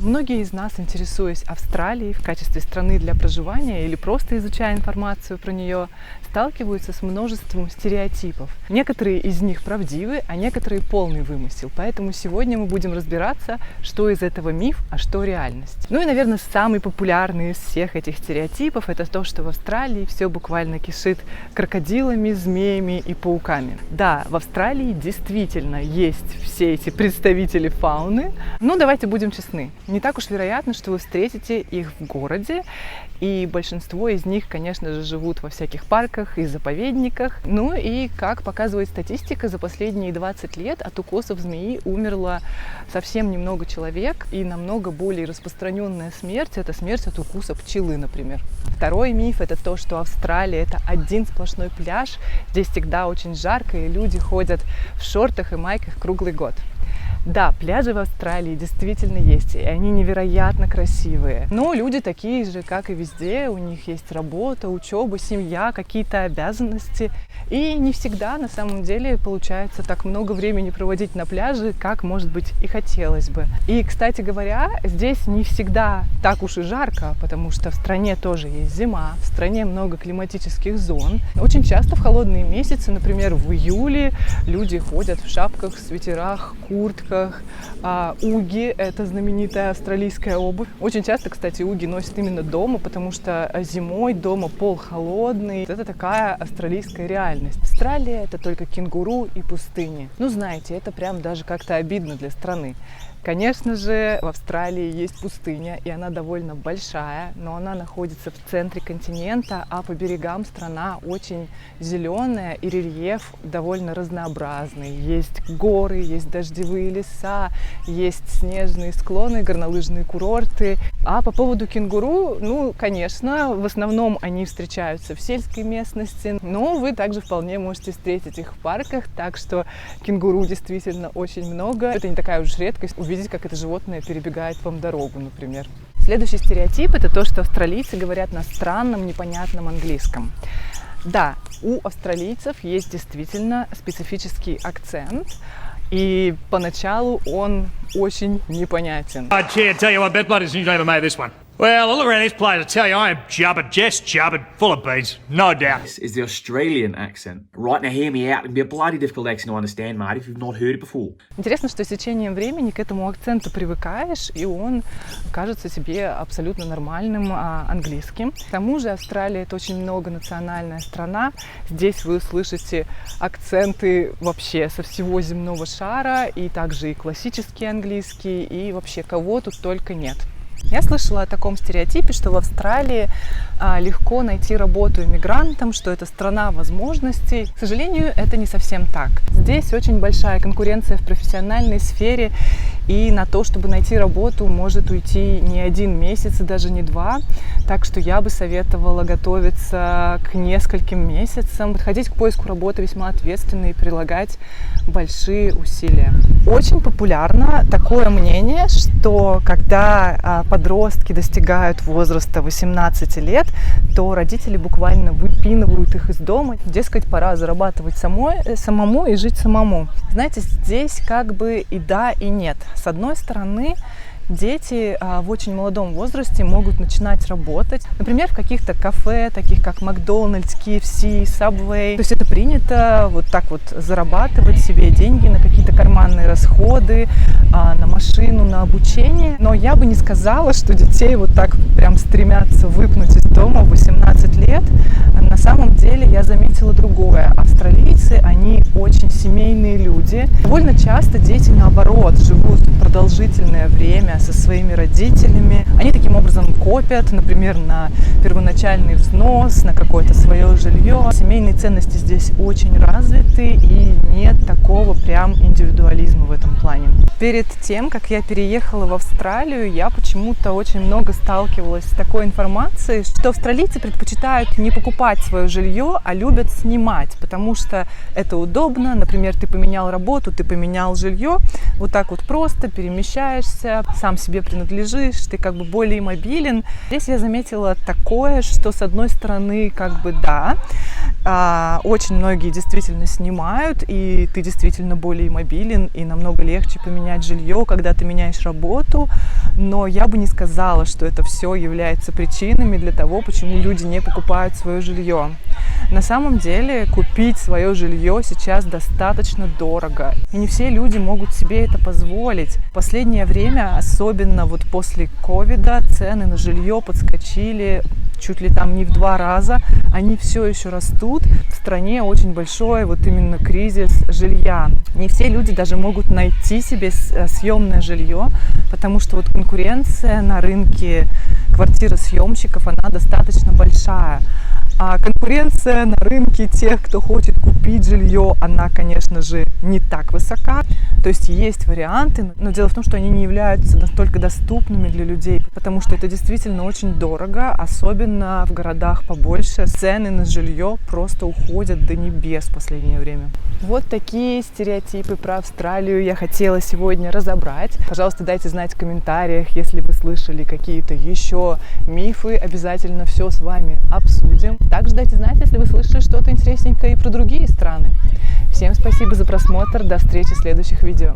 Многие из нас, интересуясь Австралией в качестве страны для проживания или просто изучая информацию про нее, сталкиваются с множеством стереотипов. Некоторые из них правдивы, а некоторые полный вымысел. Поэтому сегодня мы будем разбираться, что из этого миф, а что реальность. Ну и, наверное, самый популярный из всех этих стереотипов — это то, что в Австралии все буквально кишит крокодилами, змеями и пауками. Да, в Австралии действительно есть все эти представители фауны, но давайте будем честны. Не так уж вероятно, что вы встретите их в городе, и большинство из них, конечно же, живут во всяких парках и заповедниках. Ну и, как показывает статистика, за последние 20 лет от укусов змеи умерло совсем немного человек, и намного более распространенная смерть — это смерть от укуса пчелы, например. Второй миф — это то, что Австралия — это один сплошной пляж, здесь всегда очень жарко, и люди ходят в шортах и майках круглый год. Да, пляжи в Австралии действительно есть, и они невероятно красивые. Но люди такие же, как и везде, у них есть работа, учеба, семья, какие-то обязанности. И не всегда, на самом деле, получается так много времени проводить на пляже, как, может быть, и хотелось бы. И, кстати говоря, здесь не всегда так уж и жарко, потому что в стране тоже есть зима, в стране много климатических зон. Очень часто в холодные месяцы, например, в июле, люди ходят в шапках, свитерах, куртках. Уги — это знаменитая австралийская обувь. Очень часто, кстати, уги носят именно дома, потому что зимой дома пол холодный. Это такая австралийская реальность. Австралия — это только кенгуру и пустыни. Ну, знаете, это прям даже как-то обидно для страны. Конечно же, в Австралии есть пустыня, и она довольно большая, но она находится в центре континента, а по берегам страна очень зеленая, и рельеф довольно разнообразный. Есть горы, есть дождевые леса, есть снежные склоны, горнолыжные курорты. А по поводу кенгуру, ну, конечно, в основном они встречаются в сельской местности, но вы также вполне можете встретить их в парках, так что кенгуру действительно очень много. Это не такая уж редкость — увидеть, как это животное перебегает вам дорогу, например. Следующий стереотип — это то, что австралийцы говорят на странном, непонятном английском. Да, у австралийцев есть действительно специфический акцент, и поначалу он очень непонятен. Well, all around this place, I tell you, I am jubbered, just jubbered, full of beans, no doubt. This is the Australian accent. Right, now hear me out. It can be a bloody difficult accent to understand, mate, if you've not heard it before. Интересно, что с течением времени к этому акценту привыкаешь, и он кажется тебе абсолютно нормальным английским. К тому же Австралия — это очень многонациональная страна. Здесь вы услышите акценты вообще со всего земного шара, и также и классический английский, и вообще кого тут только нет. Я слышала о таком стереотипе, что в Австралии легко найти работу иммигрантам, что это страна возможностей. К сожалению, это не совсем так. Здесь очень большая конкуренция в профессиональной сфере, и на то, чтобы найти работу, может уйти не 1 месяц и даже не 2. Так что я бы советовала готовиться к нескольким месяцам, подходить к поиску работы весьма ответственно и прилагать большие усилия. Очень популярно такое мнение, что когда подростки достигают возраста 18 лет, то родители буквально выпинывают их из дома. Дескать, пора зарабатывать самому и жить самому. Знаете, здесь как бы и да, и нет. С одной стороны, дети в очень молодом возрасте могут начинать работать, например, в каких-то кафе, таких как Макдональдс, KFC, Subway. То есть это принято вот так вот зарабатывать себе деньги на какие-то карманные расходы, на машину, на обучение. Но я бы не сказала, что детей вот так прям стремятся выпнуть из дома в 18 лет. На самом деле я заметила другое. Австралийцы, они очень семейные люди. Довольно часто дети, наоборот, живут продолжительное время со своими родителями. Они таким образом копят, например, на первоначальный взнос, на какое-то свое жилье. Семейные ценности здесь очень развиты, и нет такого прям индивидуализма в этом плане. Перед тем, как я переехала в Австралию, я почему-то очень много сталкивалась с такой информацией, что австралийцы предпочитают не покупать свое жилье, а любят снимать, потому что это удобно. Например, ты поменял работу, ты поменял жилье, вот так вот просто перемещаешься, сам себе принадлежишь, ты как бы более мобилен. Здесь я заметила такое, что с одной стороны как бы да, Очень многие действительно снимают, и ты действительно более мобилен, и намного легче поменять жилье, когда ты меняешь работу. Но я бы не сказала, что это все является причинами для того, почему люди не покупают свое жилье. На самом деле купить свое жилье сейчас достаточно дорого, и не все люди могут себе это позволить. В последнее время, особенно вот после ковида, цены на жилье подскочили чуть ли там не в 2 раза, они все еще растут. В стране очень большой вот именно кризис жилья. Не все люди даже могут найти себе съемное жилье, потому что вот конкуренция на рынке квартиросъемщиков, она достаточно большая. А конкуренция на рынке тех, кто хочет купить жилье, она, конечно же, не так высока. То есть есть варианты, но дело в том, что они не являются настолько доступными для людей, потому что это действительно очень дорого, особенно в городах побольше. Цены на жилье просто уходят до небес в последнее время. Вот такие стереотипы про Австралию я хотела сегодня разобрать. Пожалуйста, дайте знать в комментариях, если вы слышали какие-то еще мифы. Обязательно все с вами обсудим. Также дайте знать, если вы слышали что-то интересненькое и про другие страны. Всем спасибо за просмотр. До встречи в следующих видео.